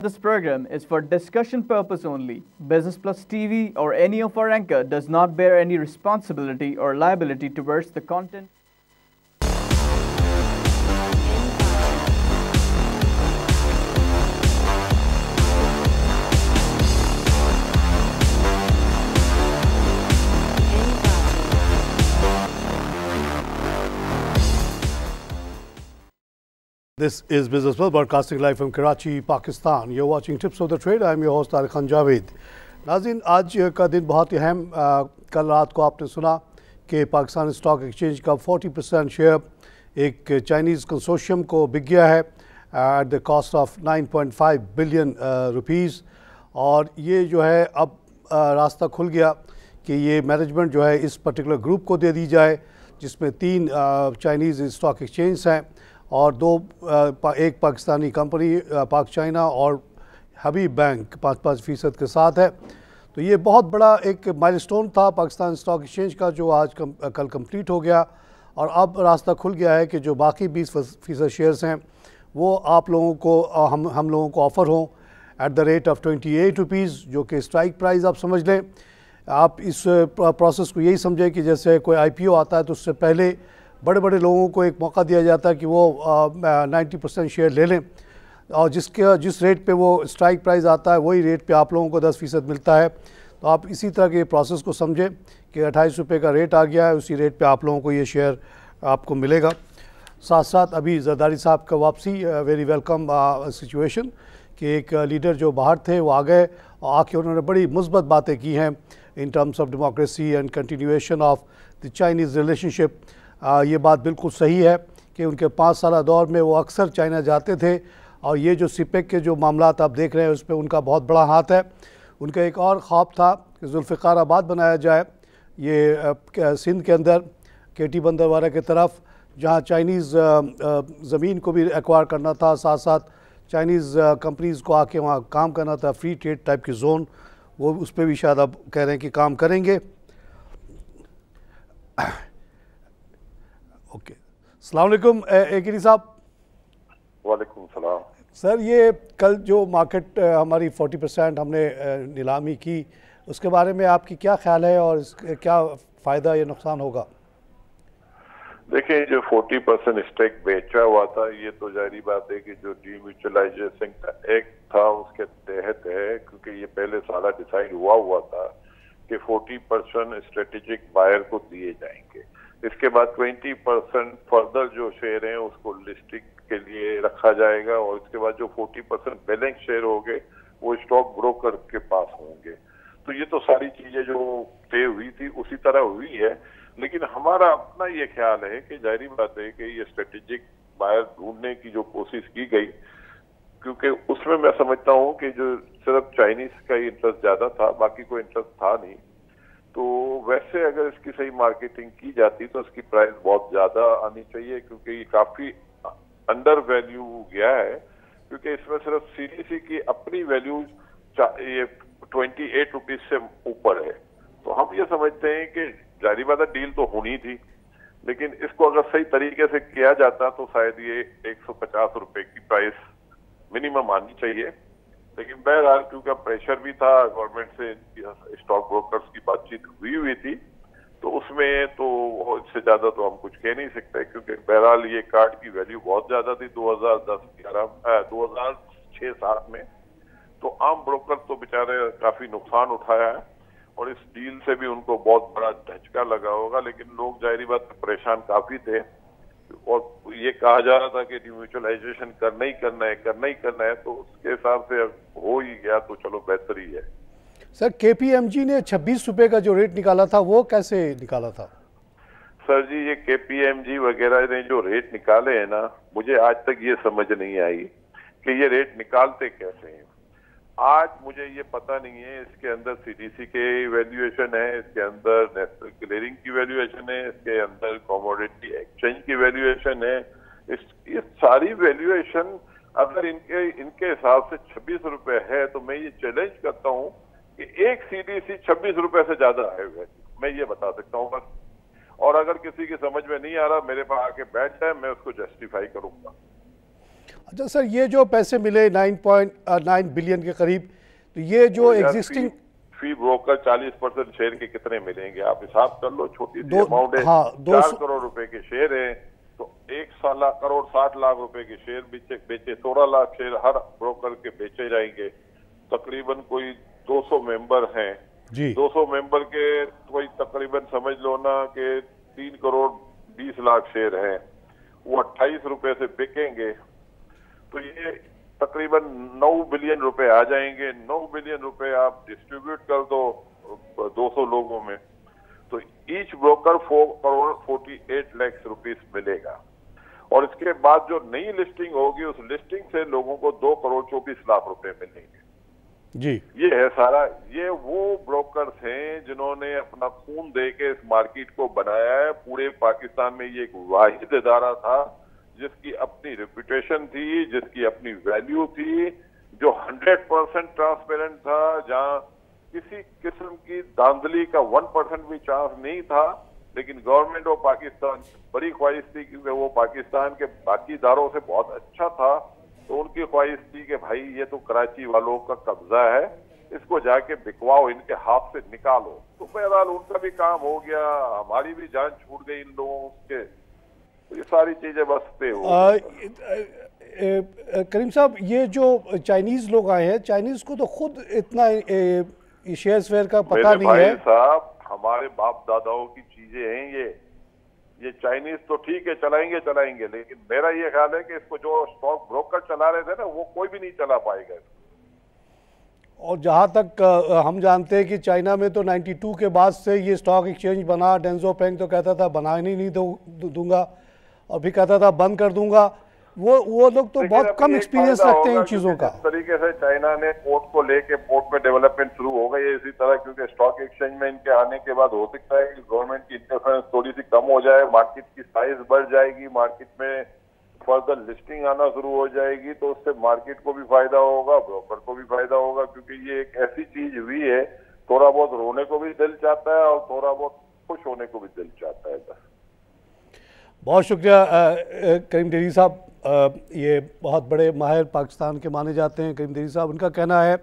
This program is for discussion purpose only. Business Plus TV or any of our anchor does not bear any responsibility or liability towards the content. This is Business Plus broadcasting live from Karachi, Pakistan. You're watching Tips of the Trade. I'm your host Tariq Khan Javed. नाज़रीन, आज का दिन बहुत ही अहम। कल रात को आपने सुना कि पाकिस्तान स्टॉक एक्सचेंज का 40% शेयर एक चाइनीज़ कंसोर्शियम को बिक गया है at the cost of 9.5 billion rupees. और ये जो है अब रास्ता खुल गया कि ये मैनेजमेंट जो है इस पर्टिकुलर ग्रुप को दे दी जाए, जिसमें 3 चाइनीज़ स्टॉक एक्सचेंज हैं और 2 एक पाकिस्तानी कंपनी पाक चाइना और हबीब बैंक 5% के साथ है। तो ये बहुत बड़ा एक माइलस्टोन था पाकिस्तान स्टॉक एक्सचेंज का, जो आज कल कंप्लीट हो गया। और अब रास्ता खुल गया है कि जो बाकी 20% शेयर्स हैं वो आप लोगों को हम लोगों को ऑफ़र हों at the rate of 28 rupees, जो कि स्ट्राइक प्राइस आप समझ लें। आप इस प्रोसेस को यही समझें कि जैसे कोई IPO आता है तो उससे पहले बड़े बड़े लोगों को एक मौका दिया जाता है कि वो 90% शेयर ले लें, और जिस रेट पे वो स्ट्राइक प्राइस आता है वही रेट पे आप लोगों को 10% मिलता है। तो आप इसी तरह के प्रोसेस को समझें कि 28 रुपये का रेट आ गया है, उसी रेट पे आप लोगों को ये शेयर आपको मिलेगा। साथ साथ अभी जरदारी साहब का वापसी, वेरी वेलकम सिचुएशन कि एक लीडर जो बाहर थे वो आ गए और आके उन्होंने बड़ी मुस्बत बातें की हैं in terms of democracy and continuation of the Chinese relationship. ये बात बिल्कुल सही है कि उनके 5 साल दौर में वो अक्सर चाइना जाते थे, और ये जो सिपेक के जो मामलात आप देख रहे हैं उस पर उनका बहुत बड़ा हाथ है। उनका एक और ख्वाब था कि जुल्फ़िकार बनाया जाए ये सिंध के अंदर केटी बंदरवारा की तरफ, जहाँ चाइनीज़ ज़मीन को भी एक्वायर करना था, साथ साथ चाइनीज़ कंपनीज़ को आके वहाँ काम करना था, फ्री ट्रेड टाइप की जोन, वो उस पर भी शायद अब कह रहे हैं कि काम करेंगे। ओके, अस्सलाम वालेकुम एकिनी साहब। वालेकुम सलाम सर, ये कल जो मार्केट हमारी 40% हमने नीलामी की, उसके बारे में आपकी क्या ख्याल है और इसके क्या फ़ायदा या नुकसान होगा? देखिए, जो 40% स्टेक बेचा हुआ था, ये तो जाहिर बात है कि जो डीम्यूचुअलाइजेशन का एक्ट था उसके तहत है, क्योंकि ये पहले साला डिसाइड हुआ था कि 40% स्ट्रेटेजिक बायर को दिए जाएंगे। इसके बाद 20% फर्दर जो शेयर हैं उसको लिस्टिंग के लिए रखा जाएगा, और इसके बाद जो 40% बैलेंस शेयर होंगे वो स्टॉक ब्रोकर के पास होंगे। तो ये तो सारी चीजें जो तय हुई थी उसी तरह हुई है, लेकिन हमारा अपना ये ख्याल है कि जाहिर बात है कि ये स्ट्रेटेजिक बायर ढूंढने की जो कोशिश की गई, क्योंकि उसमें मैं समझता हूँ कि जो सिर्फ चाइनीज का इंटरेस्ट ज्यादा था, बाकी कोई इंटरेस्ट था नहीं। तो वैसे अगर इसकी सही मार्केटिंग की जाती तो इसकी प्राइस बहुत ज्यादा आनी चाहिए, क्योंकि ये काफी अंडर वैल्यू गया है, क्योंकि इसमें सिर्फ CDC की अपनी वैल्यू ये 28 रुपीज से ऊपर है। तो हम ये समझते हैं कि जारी बात डील तो होनी थी, लेकिन इसको अगर सही तरीके से किया जाता तो शायद ये 150 रुपए की प्राइस मिनिमम आनी चाहिए। लेकिन बहरहाल क्योंकि प्रेशर भी था गवर्नमेंट से, स्टॉक ब्रोकर्स की बातचीत हुई थी, तो उसमें तो इससे ज्यादा तो हम कुछ कह नहीं सकते, क्योंकि बहरहाल ये कार्ड की वैल्यू बहुत ज्यादा थी 2006-07 में। तो आम ब्रोकर तो बेचारे काफी नुकसान उठाया है, और इस डील से भी उनको बहुत बड़ा झटका लगा होगा। लेकिन लोग जाहिर बात परेशान काफी थे, और ये कहा जा रहा था कि डिम्यूचुअलाइजेशन करना ही करना है, तो उसके हिसाब से हो ही गया तो चलो बेहतर ही है। सर, KPMG ने 26 रुपये का जो रेट निकाला था वो कैसे निकाला था? सर जी, ये KPMG वगैरह ने जो रेट निकाले हैं ना, मुझे आज तक ये समझ नहीं आई कि ये रेट निकालते कैसे हैं। आज मुझे ये पता नहीं है, इसके अंदर CDC के वैल्यूएशन है, इसके अंदर नेशनल क्लियरिंग की वैल्यूएशन है, इसके अंदर कमोडिटी एक्सचेंज की वैल्यूएशन है। ये सारी वैल्यूएशन अगर इनके हिसाब से 26 रुपए है, तो मैं ये चैलेंज करता हूँ कि एक CDC 26 रुपए से ज्यादा है वैल्यू, मैं ये बता सकता हूँ बस। और अगर किसी की समझ में नहीं आ रहा, मेरे पास आके बैठ जाए, मैं उसको जस्टिफाई करूंगा। अच्छा सर, ये जो पैसे मिले 9.9 बिलियन के करीब, तो ये जो एग्जिस्टिंग फी ब्रोकर 40% शेयर के कितने मिलेंगे आप हिसाब कर लो, छोटी सी अमाउंट है। हाँ, 4 करोड़ रुपए के शेयर है तो 1 करोड़ 60 लाख रुपए के शेयर बेचे 16 लाख शेयर हर ब्रोकर के बेचे जाएंगे। तकरीबन कोई 200 मेंबर हैं जी। 200 मेंबर के कोई तकरीबन समझ लो ना कि 3 करोड़ 20 लाख शेयर हैं, वो 28 रुपए से बिकेंगे तो ये तकरीबन 9 बिलियन रुपए आ जाएंगे। 9 बिलियन रुपए आप डिस्ट्रीब्यूट कर दो 200 लोगों में तो each broker 4 crore 48 lakh rupees मिलेगा। और इसके बाद जो नई लिस्टिंग होगी उस लिस्टिंग से लोगों को 2 करोड़ 24 लाख रुपए मिलेंगे जी। ये है सारा। ये वो ब्रोकर्स हैं जिन्होंने अपना खून दे के इस मार्केट को बनाया है। पूरे पाकिस्तान में ये एक वाहिद इदारा था जिसकी अपनी रेपुटेशन थी, जिसकी अपनी वैल्यू थी, जो 100% ट्रांसपेरेंट था, जहां किसी किस्म की धांधली का 1% भी चांस नहीं था। लेकिन गवर्नमेंट ऑफ पाकिस्तान बड़ी ख्वाहिश थी क्योंकि वो पाकिस्तान के बाकी इदारों से बहुत अच्छा था, तो उनकी ख्वाहिश थी कि भाई ये तो कराची वालों का कब्जा है, इसको जाके बिकवाओ, इनके हाथ से निकालो। तो बहरहाल उनका भी काम हो गया, हमारी भी जान छूट गई इन लोगों के। तो ये सारी चीजें बस पे हो। करीम साहब, ये जो चाइनीज लोग आए हैं, चाइनीज को तो खुद इतना शेयर्स वेयर का पता नहीं है साहब। हमारे बाप दादाओं की चीजें हैं ये चाइनीज तो ठीक है चलाएंगे, लेकिन मेरा ये ख्याल है कि इसको जो स्टॉक ब्रोकर चला रहे थे ना वो कोई भी नहीं चला पाएगा। और जहां तक हम जानते हैं कि चाइना में तो 92 के बाद से ये स्टॉक एक्सचेंज बना। डेंजो पेंग तो कहता था बनाने नहीं दूंगा और भी कहता था बंद कर दूंगा। वो लोग तो बहुत कम एक्सपीरियंस रखते हैं इन चीजों का। इस तरीके से चाइना ने पोर्ट को लेके पोर्ट में डेवलपमेंट शुरू हो गई है इसी तरह, क्योंकि स्टॉक एक्सचेंज में इनके आने के बाद हो सकता है कि गवर्नमेंट की इंटरफेरेंस थोड़ी सी कम हो जाए, मार्केट की साइज बढ़ जाएगी, मार्केट में फर्दर लिस्टिंग आना शुरू हो जाएगी, तो उससे मार्केट को भी फायदा होगा, ब्रोकर को भी फायदा होगा। क्योंकि ये एक ऐसी चीज हुई है, थोड़ा बहुत रोने को भी दिल चाहता है और थोड़ा बहुत खुश होने को भी दिल चाहता है। बस बहुत शुक्रिया करीम देरी साहब। ये बहुत बड़े माहिर पाकिस्तान के माने जाते हैं करीम देरी साहब। उनका कहना है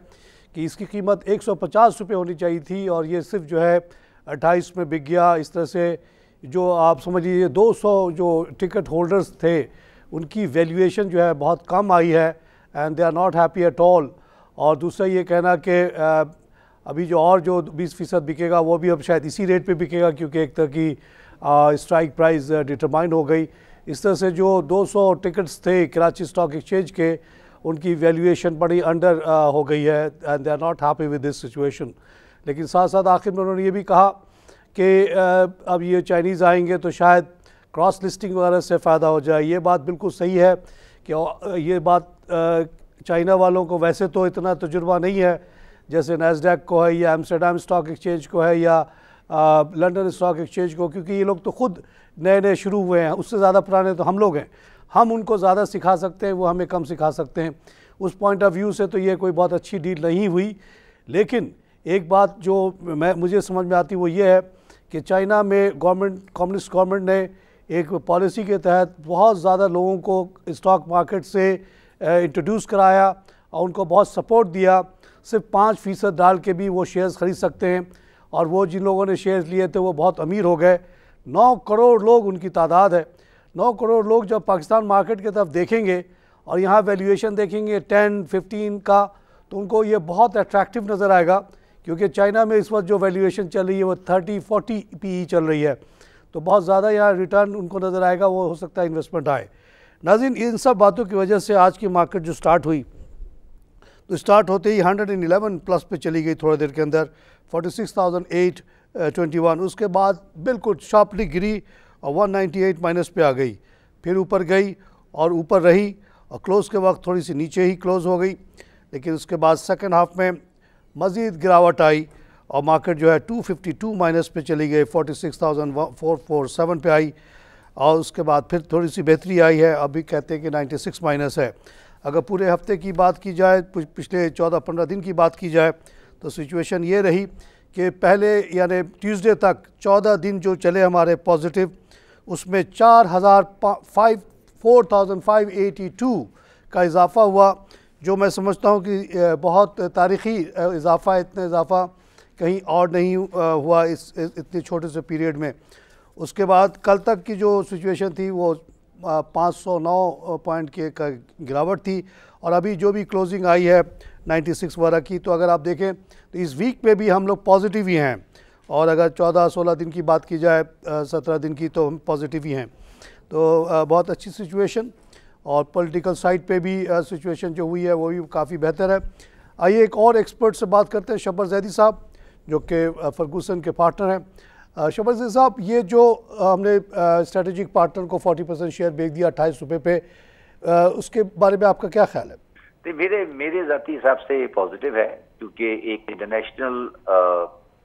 कि इसकी कीमत 150 रुपये होनी चाहिए थी और ये सिर्फ जो है 28 में बिक गया। इस तरह से जो आप समझ लीजिए 200 जो टिकट होल्डर्स थे उनकी वैल्यूएशन जो है बहुत कम आई है and they are not happy at all. और दूसरा ये कहना कि अभी जो और जो 20% बिकेगा वो भी अब शायद इसी रेट पे बिकेगा क्योंकि एक तरह की स्ट्राइक प्राइस डिटरमाइन हो गई। इस तरह से जो 200 टिकट्स थे कराची स्टॉक एक्सचेंज के उनकी वैल्यूएशन बड़ी अंडर हो गई है and they are not happy with this situation. लेकिन साथ साथ आखिर में उन्होंने ये भी कहा कि अब ये चाइनीज़ आएंगे तो शायद क्रॉस लिस्टिंग वगैरह से फ़ायदा हो जाए। ये बात बिल्कुल सही है कि ये बात चाइना वालों को वैसे तो इतना तजुर्बा नहीं है जैसे नैस्डैक को है या एम्स्टर्डम स्टॉक एक्सचेंज को है या लंदन स्टॉक एक्सचेंज को, क्योंकि ये लोग तो खुद नए नए शुरू हुए हैं। उससे ज़्यादा पुराने तो हम लोग हैं। हम उनको ज़्यादा सिखा सकते हैं, वो हमें कम सिखा सकते हैं। उस पॉइंट ऑफ व्यू से तो ये कोई बहुत अच्छी डील नहीं हुई। लेकिन एक बात जो मुझे समझ में आती वो ये है कि चाइना में कम्युनिस्ट गवर्नमेंट ने एक पॉलिसी के तहत बहुत ज़्यादा लोगों को स्टॉक मार्केट से इंट्रोड्यूस कराया और उनको बहुत सपोर्ट दिया। सिर्फ 5% डाल के भी वो शेयर्स ख़रीद सकते हैं और वो जिन लोगों ने शेयर्स लिए थे वो बहुत अमीर हो गए। 9 करोड़ लोग उनकी तादाद है। 9 करोड़ लोग जब पाकिस्तान मार्केट की तरफ देखेंगे और यहाँ वैल्यूएशन देखेंगे 10-15 का, तो उनको ये बहुत अट्रैक्टिव नज़र आएगा क्योंकि चाइना में इस वक्त जो वैल्यूएशन चल रही है वो 30-40 PE चल रही है। तो बहुत ज़्यादा यहाँ रिटर्न उनको नज़र आएगा, वो हो सकता है इन्वेस्टमेंट आए। नाज़रीन, इन सब बातों की वजह से आज की मार्केट जो स्टार्ट हुई तो स्टार्ट होते ही 111 प्लस पे चली गई थोड़ी देर के अंदर 46,821। उसके बाद बिल्कुल शार्पली गिरी और 198 माइनस पे आ गई, फिर ऊपर गई और ऊपर रही और क्लोज़ के वक्त थोड़ी सी नीचे ही क्लोज़ हो गई। लेकिन उसके बाद सेकंड हाफ में मज़ीद गिरावट आई और मार्केट जो है 252 माइनस पे चली गई, 46,447 पे आई और उसके बाद फिर थोड़ी सी बेहतरी आई है। अभी कहते हैं कि 96 माइनस है। अगर पूरे हफ्ते की बात की जाए, पिछले 14-15 दिन की बात की जाए तो सिचुएशन ये रही कि पहले यानी ट्यूसडे तक 14 दिन जो चले हमारे पॉजिटिव, उसमें 4,582 का इजाफ़ा हुआ, जो मैं समझता हूँ कि बहुत तारीख़ी इजाफ़ा है। इतना इजाफ़ा कहीं और नहीं हुआ इस इतने छोटे से पीरियड में। उसके बाद कल तक की जो सिचुएशन थी वो 509 पॉइंट की गिरावट थी, और अभी जो भी क्लोजिंग आई है 96 वगैरह की, तो अगर आप देखें तो इस वीक में भी हम लोग पॉजिटिव ही हैं। और अगर 14-16 दिन की बात की जाए, 17 दिन की, तो हम पॉजिटिव ही हैं। तो बहुत अच्छी सिचुएशन, और पॉलिटिकल साइड पे भी सिचुएशन जो हुई है वो भी काफ़ी बेहतर है। आइए एक और एक्सपर्ट से बात करते हैं, शब्बर जैदी साहब, जो कि फर्गूसन के पार्टनर हैं। शब्बर जैदी साहब, ये जो हमने स्ट्रेटेजिक पार्टनर को 40% शेयर बेच दिया 28 रुपये पे, उसके बारे में आपका क्या ख्याल है? तो मेरे ज़ाती हिसाब से पॉजिटिव है, क्योंकि एक इंटरनेशनल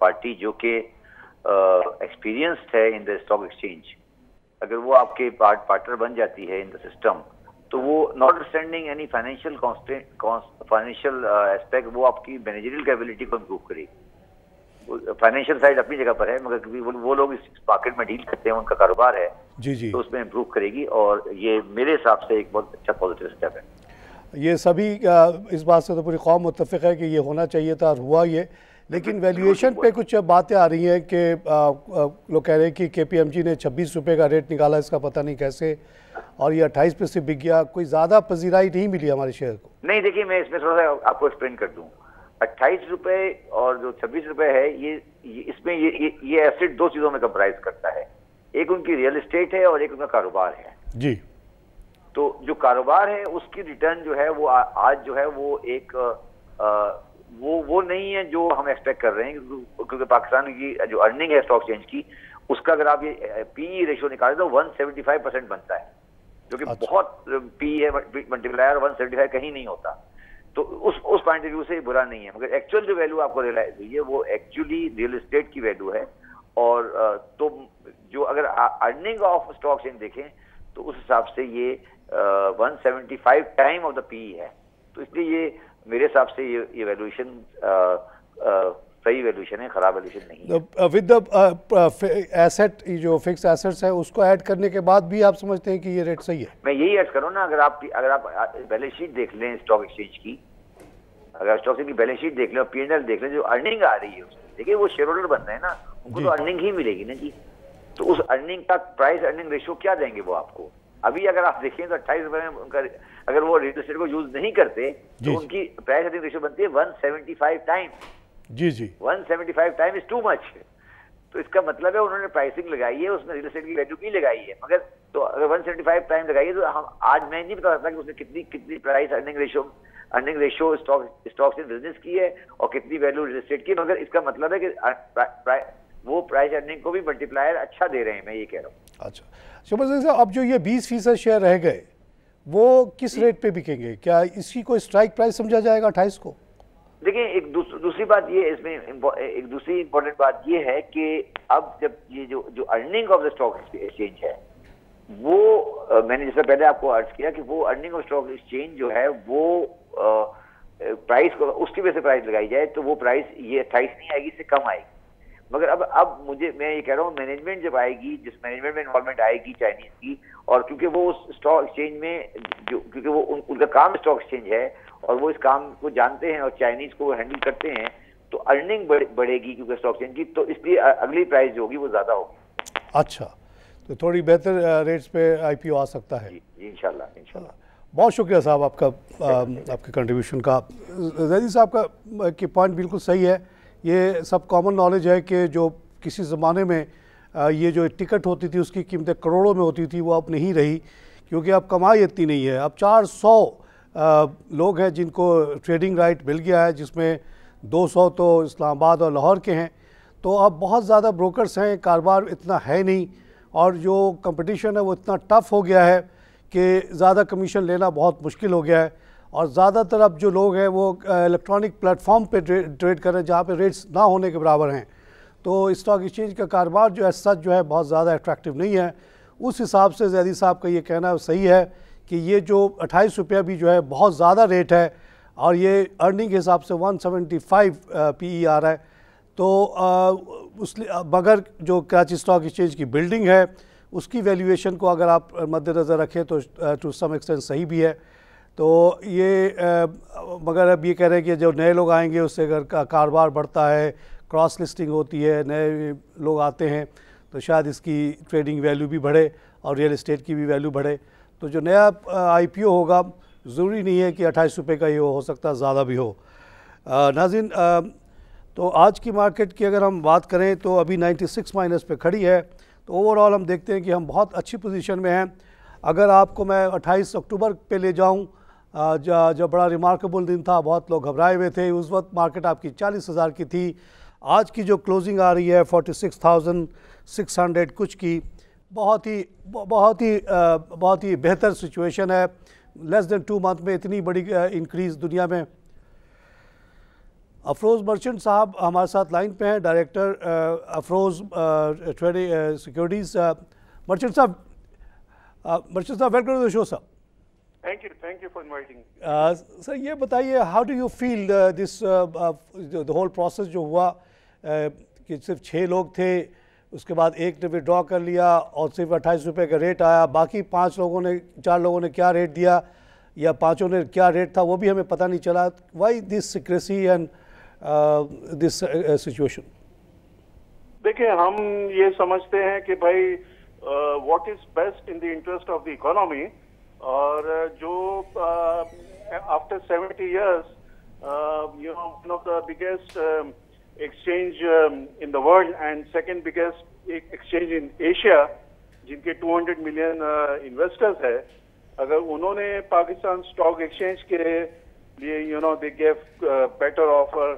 पार्टी जो कि एक्सपीरियंस्ड है इन द स्टॉक एक्सचेंज, अगर वो आपके पार्टनर बन जाती है इन द सिस्टम, तो वो not understanding any financial aspect, वो आपकी मैनेजरियल कैपेबिलिटी को इम्प्रूव करेगी। फाइनेंशियल साइड अपनी जगह पर है, मगर क्योंकि वो लोग इस मार्केट में डील करते हैं, उनका कारोबार है जी, तो उसमें इम्प्रूव करेगी, और ये मेरे हिसाब से एक बहुत अच्छा पॉजिटिव स्टेप है। ये सभी इस बात से तो पूरी कौम मुत्तफ़िक़ है कि ये होना चाहिए था, और हुआ ये। लेकिन वैल्यूएशन पे कुछ बातें आ रही हैं कि लोग कह रहे हैं कि KPMG ने 26 रुपये का रेट निकाला, इसका पता नहीं कैसे, और ये 28 पे से बिक गया। कोई ज़्यादा पजीराई नहीं मिली हमारे शेयर को। नहीं, देखिए मैं इसमें थोड़ा सा आपको एक्सप्लेन कर दूँ। 28 रुपये और जो 26 रुपये है, इसमें ये एसेट दो चीज़ों में कंप्राइज करता है, एक उनकी रियल एस्टेट है और एक उनका कारोबार है जी। तो जो कारोबार है उसकी रिटर्न जो है वो आज जो है वो एक वो नहीं है जो हम एक्सपेक्ट कर रहे हैं, क्योंकि पाकिस्तान की जो अर्निंग है स्टॉक एक्सचेंज की, उसका अगर आप ये PE रेशियो निकालें तो 175% बनता है, जो कि बहुत PE है, मल्टीप्लायर 175 कहीं नहीं होता। तो उस पॉइंट ऑफ व्यू से बुरा नहीं है, मगर एक्चुअल जो वैल्यू आपको रियलाइज हुई है वो एक्चुअली रियल एस्टेट की वैल्यू है। और तो जो अगर अर्निंग ऑफ स्टॉक एक्सचेंज देखें तो उस हिसाब से ये 175 टाइम ऑफ द PE है। तो इसलिए ये मेरे हिसाब से ये वैल्यूएशन सही वैल्यूएशन है, खराब वैल्यूएशन नहीं है। विद द एसेट, जो फिक्स एसेट्स है उसको ऐड करने के बाद भी आप समझते हैं कि ये रेट सही है? मैं यही ऐड करूँ ना, अगर आप बैलेंस शीट देख लें स्टॉक एक्सचेंज की, अगर स्टॉक एक्सचेंज की बैलेंस शीट देख लें और P&L देख लें, जो अर्निंग आ रही है उसकी, देखिए वो शेयर होल्डर बन रहे हैं ना, उनको तो अर्निंग ही मिलेगी ना जी। तो उस अर्निंग का प्राइस अर्निंग रेशियो क्या देंगे वो आपको? अभी अगर आप देखें तो 28 रुपए में उनका, अगर वो रियल एस्टेट को यूज नहीं करते तो उनकी प्राइस अर्निंग रेशियो बनती है 175 टाइम जी। 175 टाइम इज टू मच। तो इसका मतलब है उन्होंने प्राइसिंग लगाई है, उसमें रियल एस्टेट की वैल्यू की लगाई है, मगर तो अगर 175 टाइम लगाई तो हम आज मैं नहीं बता सकता कि उसने कितनी प्राइस अर्निंग रेशियो स्टॉक से बिजनेस की है और कितनी वैल्यू रियल एस्टेट की, मगर इसका मतलब है कि वो प्राइस अर्निंग को भी मल्टीप्लायर अच्छा दे रहे हैं, मैं ये कह रहा हूँ। अच्छा शब्बर साहब, अब जो ये 20% शेयर रह गए वो किस रेट पे बिकेंगे? क्या इसकी कोई स्ट्राइक प्राइस समझा जाएगा 28 को? देखिए एक दूसरी बात ये इसमें एक दूसरी इंपॉर्टेंट बात ये है कि अब जब ये जो earning of the stock exchange है वो मैंने जैसे पहले आपको अर्ज किया कि वो अर्निंग ऑफ स्टॉक एक्सचेंज जो है वो प्राइस को उसकी वजह से प्राइस लगाई जाए तो वो प्राइस ये 28 नहीं आएगी, इससे कम आएगी। मगर अब मैं ये कह रहा हूँ मैनेजमेंट जब आएगी, जिस मैनेजमेंट में इन्वॉल्वमेंट आएगी चाइनीज की, और क्योंकि वो उस स्टॉक एक्सचेंज में क्योंकि वो उनका काम स्टॉक एक्सचेंज है और वो इस काम को जानते हैं और चाइनीज को वो हैंडल करते हैं, तो अर्निंग बढ़ेगी क्योंकि स्टॉक एक्सचेंज की, तो इसलिए अगली प्राइस जो होगी वो ज्यादा होगी। अच्छा, तो थोड़ी बेहतर रेट्स पे IPO आ सकता है जी इंशाल्लाह। बहुत शुक्रिया साहब आपका आपके कंट्रीब्यूशन का। जैदी साहब का की पॉइंट बिल्कुल सही है। ये सब कॉमन नॉलेज है कि जो किसी ज़माने में ये जो टिकट होती थी उसकी कीमतें करोड़ों में होती थी, वो अब नहीं रही, क्योंकि अब कमाई इतनी नहीं है। अब 400 लोग हैं जिनको ट्रेडिंग राइट मिल गया है, जिसमें 200 तो इस्लामाबाद और लाहौर के हैं। तो अब बहुत ज़्यादा ब्रोकर्स हैं, कारोबार इतना है नहीं, और जो कंपटीशन है वो इतना टफ़ हो गया है कि ज़्यादा कमीशन लेना बहुत मुश्किल हो गया है। और ज़्यादातर अब जो लोग हैं वो इलेक्ट्रॉनिक प्लेटफॉर्म पे ट्रेड कर रहे हैं, जहाँ पे रेट्स ना होने के बराबर हैं। तो स्टॉक एक्सचेंज का कारोबार जो है सच जो है बहुत ज़्यादा अट्रैक्टिव नहीं है। उस हिसाब से जैदी साहब का ये कहना सही है कि ये जो 28 रुपया भी जो है बहुत ज़्यादा रेट है, और ये अर्निंग के हिसाब से 175 PE आ रहा है। तो मगर जो कराची स्टॉक एक्सचेंज की बिल्डिंग है उसकी वैल्यूएशन को अगर आप मद्देनज़र रखें तो टू सम एक्सटेंट सही भी है। तो ये मगर अब ये कह रहे हैं कि जो नए लोग आएंगे उससे अगर कारोबार बढ़ता है, क्रॉस लिस्टिंग होती है, नए लोग आते हैं तो शायद इसकी ट्रेडिंग वैल्यू भी बढ़े और रियल एस्टेट की भी वैल्यू बढ़े। तो जो नया IPO होगा ज़रूरी नहीं है कि 28 रुपये का ही हो सकता है ज़्यादा भी हो। नाज़रीन, तो आज की मार्केट की अगर हम बात करें तो अभी 96 माइनस पे खड़ी है। तो ओवरऑल हम देखते हैं कि हम बहुत अच्छी पोजीशन में हैं। अगर आपको मैं 28 अक्टूबर पे ले जाऊं, जब बड़ा रिमार्केबल दिन था, बहुत लोग घबराए हुए थे, उस वक्त मार्केट आपकी 40,000 की थी। आज की जो क्लोजिंग आ रही है 46,600 कुछ की, बहुत ही बेहतर सिचुएशन है। लेस देन 2 मंथ में इतनी बड़ी इंक्रीज़ दुनिया में। अफरोज़ मर्चेंट साहब हमारे साथ लाइन पे हैं, director Afroz trading securities. Merchant साहब, welcome to the show sir. Thank you for inviting. Sir ये बताइए, how do you feel this the whole process जो हुआ, कि सिर्फ 6 लोग थे, उसके बाद एक ने विड्रॉ कर लिया और सिर्फ 28 रुपये का रेट आया, बाकी 4 लोगों ने क्या रेट दिया या पांचों ने क्या रेट था वो भी हमें पता नहीं चला। Why this secrecy and this situation? देखिए, हम ये समझते हैं कि भाई what is best in the interest of the economy, और जो after 70 years one of the biggest exchange in the world and second biggest exchange in Asia, जिनके 200 million investors है, अगर उन्होंने पाकिस्तान स्टॉक एक्सचेंज के लिए they gave better offer,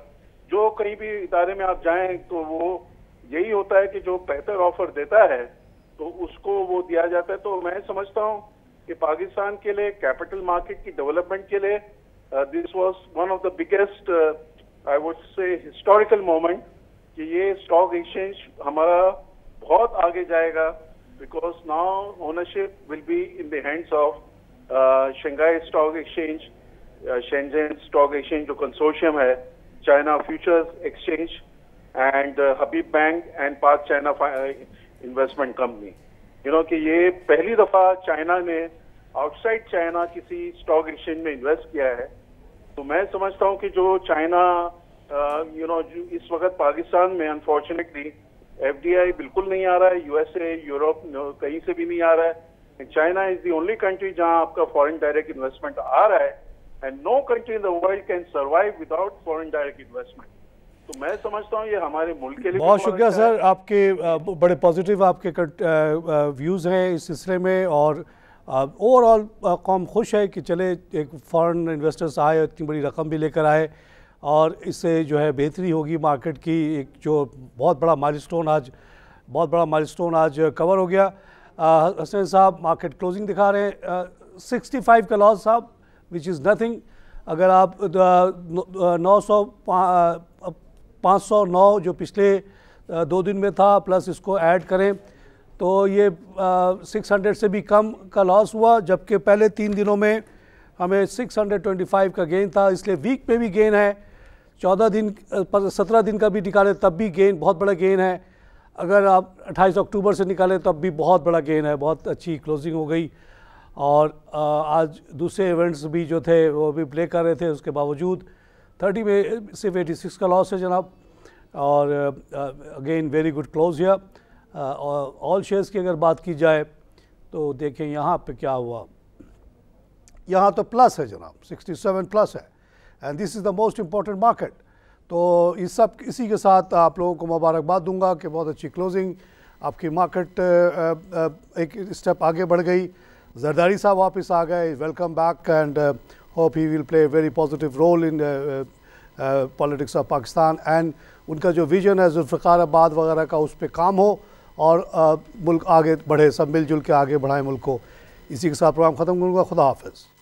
जो कहीं भी इदारे में आप जाएं तो वो यही होता है कि जो बेहतर ऑफर देता है तो उसको वो दिया जाता है। तो मैं समझता हूँ कि पाकिस्तान के लिए कैपिटल मार्केट की डेवलपमेंट के लिए this was one of the biggest I would say historical moment, कि ये स्टॉक एक्सचेंज हमारा बहुत आगे जाएगा, because now ownership will be in the hands of Shanghai stock exchange, Shenzhen stock exchange जो कंसोर्शियम है, China futures exchange and Habib bank and Pak China investment company. कि ये पहली दफा चाइना ने आउटसाइड चाइना किसी स्टॉक एक्सचेंज में इन्वेस्ट किया है। तो मैं समझता हूँ कि जो चाइना जो इस वक्त पाकिस्तान में अनफॉर्चुनेटली FDI बिल्कुल नहीं आ रहा है, USA, यूरोप कहीं से भी नहीं आ रहा है। China is the only country जहां आपका फॉरेन डायरेक्ट इन्वेस्टमेंट आ रहा है, and no country in the world can survive without foreign direct investment. तो मैं समझता हूँ ये हमारे मुल्क के लिए बहुत शुक्रिया सर, आपके बड़े पॉजिटिव आपके व्यूज़ हैं इस सिलसिले में, और ओवरऑल कौम खुश है कि चले एक फॉरेन इन्वेस्टर्स आए, इतनी बड़ी रकम भी लेकर आए, और इससे जो है बेहतरी होगी मार्केट की। एक जो बहुत बड़ा माइलस्टोन आज कवर हो गया। हसन साहब मार्केट क्लोजिंग दिखा रहे हैं 65 का लॉस साहब, विच इज़ नथिंग। अगर आप 509 जो पिछले 2 दिन में था प्लस इसको ऐड करें तो ये 600 से भी कम का लॉस हुआ, जबकि पहले 3 दिनों में हमें 625 का गेन था। इसलिए वीक पे भी गेन है, 17 दिन का भी निकालें तब भी गेन, बहुत बड़ा गेन है। अगर आप 28 अक्टूबर से निकालें तब भी बहुत बड़ा गेन है। बहुत अच्छी क्लोजिंग हो गई, और आज दूसरे इवेंट्स भी जो थे वो भी प्ले कर रहे थे, उसके बावजूद 30 में सिर्फ 86 का लॉस है जनाब, और again very good close here. और ऑल शेयर्स की अगर बात की जाए तो देखें यहाँ पे क्या हुआ, यहाँ तो प्लस है जनाब, 67 प्लस है, and this is the most important market. तो इसी के साथ आप लोगों को मुबारकबाद दूंगा कि बहुत अच्छी क्लोजिंग, आपकी मार्केट एक स्टेप आगे बढ़ गई। जरदारी साहब वापस आ गए, welcome back, and hope he will play very positive role in politics of Pakistan, and उनका जो विजन है जुल्फ़िकार आबाद वगैरह का, उस पर काम हो और मुल्क आगे बढ़े, सब मिलजुल के आगे बढ़ाएं मुल्क को। इसी के साथ प्रोग्राम ख़त्म करूँगा। खुदा हाफ़िज़।